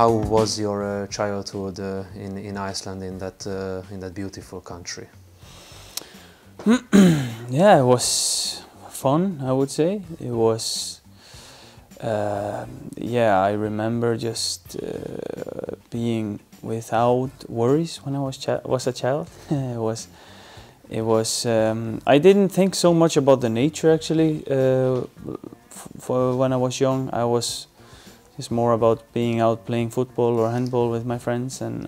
How was your childhood in Iceland, in that beautiful country? Yeah, it was fun, I would say. It was, yeah, I remember just being without worries when I was a child. It was. I didn't think so much about the nature actually. For when I was young, I was just more about being out playing football or handball with my friends, and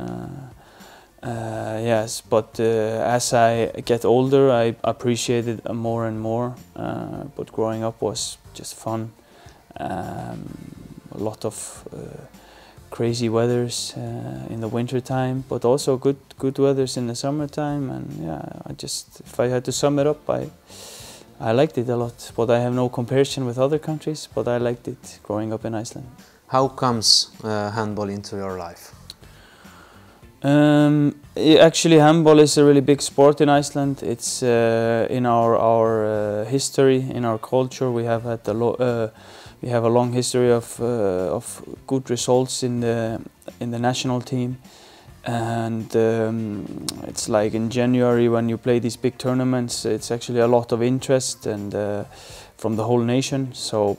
yes. But as I get older, I appreciate it more and more. But growing up was just fun. A lot of crazy weathers in the winter time, but also good weathers in the summertime. And yeah, if I had to sum it up, I liked it a lot. But I have no comparison with other countries. But I liked it growing up in Iceland. How comes handball into your life? Actually, handball is a really big sport in Iceland. It's in our history, in our culture. We have had we have a long history of good results in the national team, and it's like in January when you play these big tournaments. It's actually a lot of interest and from the whole nation. So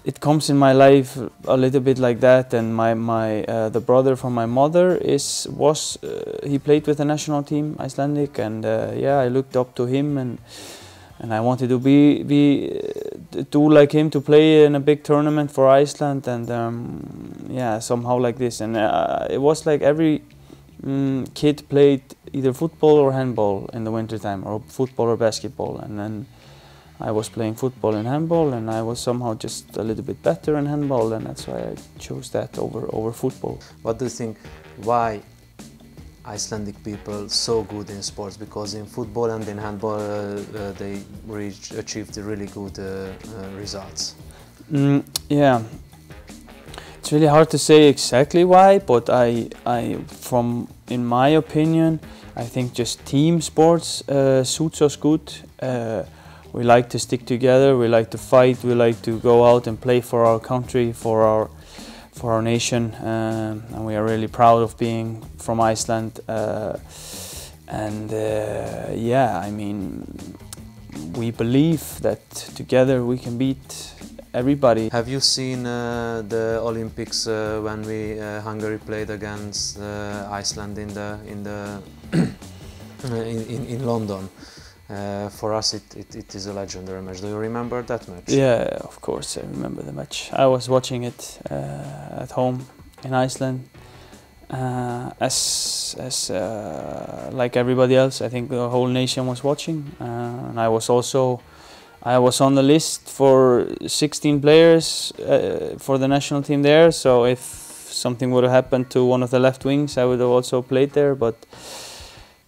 it comes in my life a little bit like that. And the brother from my mother he played with the national team, Icelandic, and yeah, I looked up to him and I wanted to do like him, to play in a big tournament for Iceland, and yeah, somehow like this. And it was like every kid played either football or handball in the wintertime, or football or basketball, and then I was playing football and handball, and I was somehow just a little bit better in handball, and that's why I chose that over football. What do you think, why Icelandic people so good in sports? Because in football and in handball they achieved really good results. Yeah, it's really hard to say exactly why, but in my opinion, I think just team sports suits us good. We like to stick together, we like to fight, we like to go out and play for our country, for our nation, and we are really proud of being from Iceland. Yeah, I mean, we believe that together we can beat everybody. Have you seen the Olympics when Hungary played against Iceland in London? For us, it is a legendary match. Do you remember that match? Yeah, of course, I remember the match. I was watching it at home in Iceland, like everybody else. I think the whole nation was watching, and I was on the list for 16 players for the national team there. So if something would have happened to one of the left wings, I would have also played there. But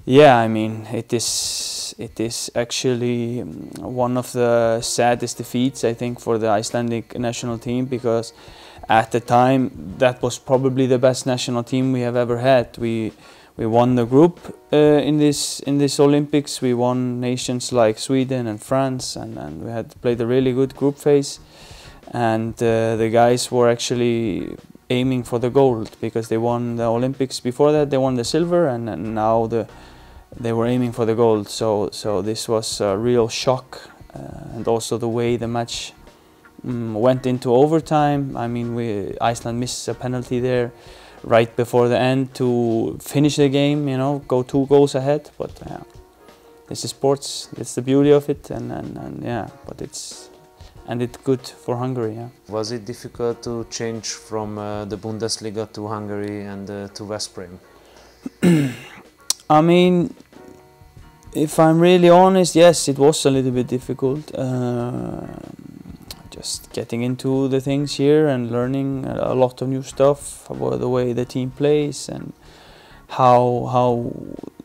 yeah, I mean, it is actually one of the saddest defeats, I think, for the Icelandic national team, because at the time that was probably the best national team we have ever had. We won the group in this Olympics. We won nations like Sweden and France, and we had played a really good group phase. And the guys were actually aiming for the gold, because they won the Olympics before that. They won the silver, and now they were aiming for the gold. So this was a real shock, and also the way the match went into overtime. I mean, Iceland missed a penalty there right before the end to finish the game, you know, go 2 goals ahead. But yeah, this is sports, it's the beauty of it, and yeah, but it's good for Hungary. Yeah. Was it difficult to change from the Bundesliga to Hungary and to Veszprém? I mean, if I'm really honest, yes, it was a little bit difficult. Just getting into the things here and learning a lot of new stuff about the way the team plays, and how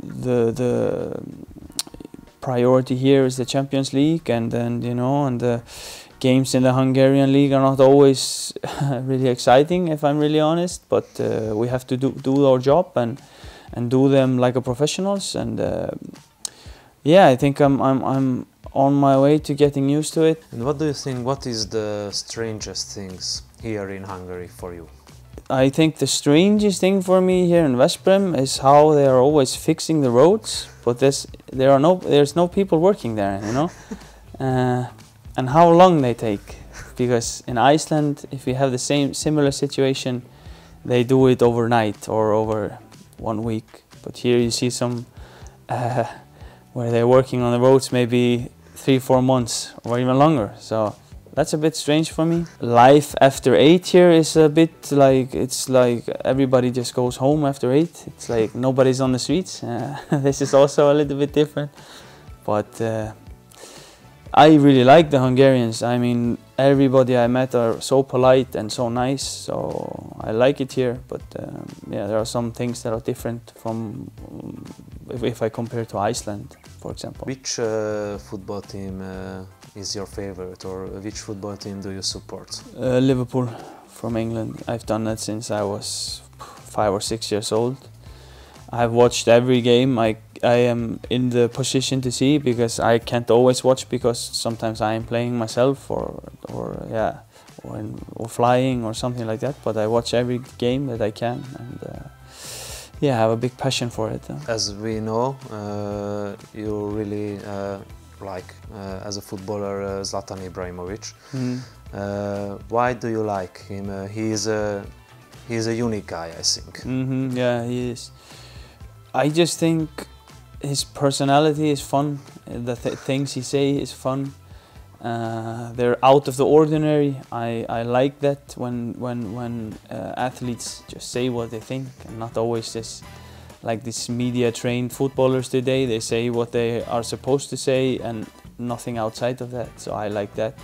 the priority here is the Champions League, and then, you know, and the games in the Hungarian league are not always really exciting, if I'm really honest. But we have to do our job and do them like a professionals. And yeah, I think I'm on my way to getting used to it. And what do you think? What is the strangest things here in Hungary for you? I think the strangest thing for me here in Veszprém is how they are always fixing the roads, but there's no people working there, you know, and how long they take. Because in Iceland, if you have the similar situation, they do it overnight or over 1 week. But here you see some where they're working on the roads maybe 3-4 months or even longer. So that's a bit strange for me. Life after 8 here is a bit like, it's like everybody just goes home after 8. It's like nobody's on the streets. This is also a little bit different. But I really like the Hungarians. I mean, everybody I met are so polite and so nice, so I like it here. But yeah, there are some things that are different from if I compare to Iceland, for example. Which football team is your favorite, or which football team do you support? Liverpool from England. I've done that since I was 5 or 6 years old. I've watched every game I am in the position to see, because I can't always watch because sometimes I am playing myself or flying or something like that. But I watch every game that I can, and yeah, I have a big passion for it. As we know, you really like as a footballer Zlatan Ibrahimovic. Why do you like him? He's a unique guy, I think. Yeah, he is. I just think his personality is fun. The things he say is fun. They're out of the ordinary. I like that when athletes just say what they think, and not always just like these media-trained footballers today. They say what they are supposed to say and nothing outside of that. So I like that.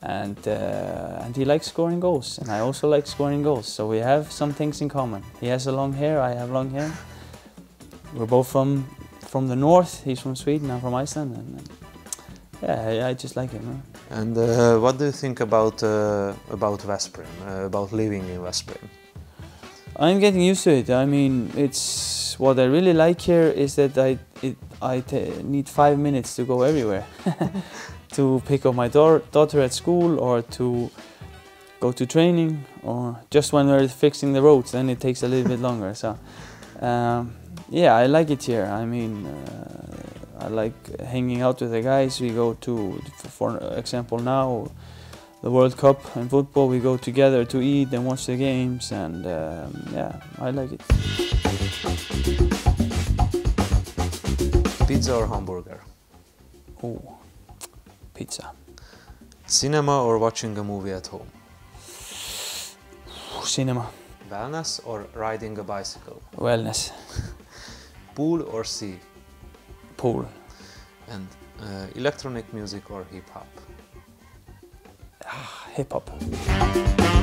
And he likes scoring goals, and I also like scoring goals. So we have some things in common. He has a long hair, I have long hair. We're both from the north. He's from Sweden, I'm from Iceland, and yeah, I just like him. And what do you think about Veszprém, about living in Veszprém? I'm getting used to it. I mean, it's what I really like here is that I need 5 minutes to go everywhere, to pick up my daughter at school, or to go to training, or just when we're fixing the roads, then it takes a little bit longer. So. Yeah, I like it here. I mean, I like hanging out with the guys. We go to, for example now, the World Cup in football. We go together to eat and watch the games, and yeah, I like it. Pizza or hamburger? Oh, pizza. Cinema or watching a movie at home? Cinema. Wellness or riding a bicycle? Wellness. Pool or sea? Pool. And electronic music or hip hop? Hip hop.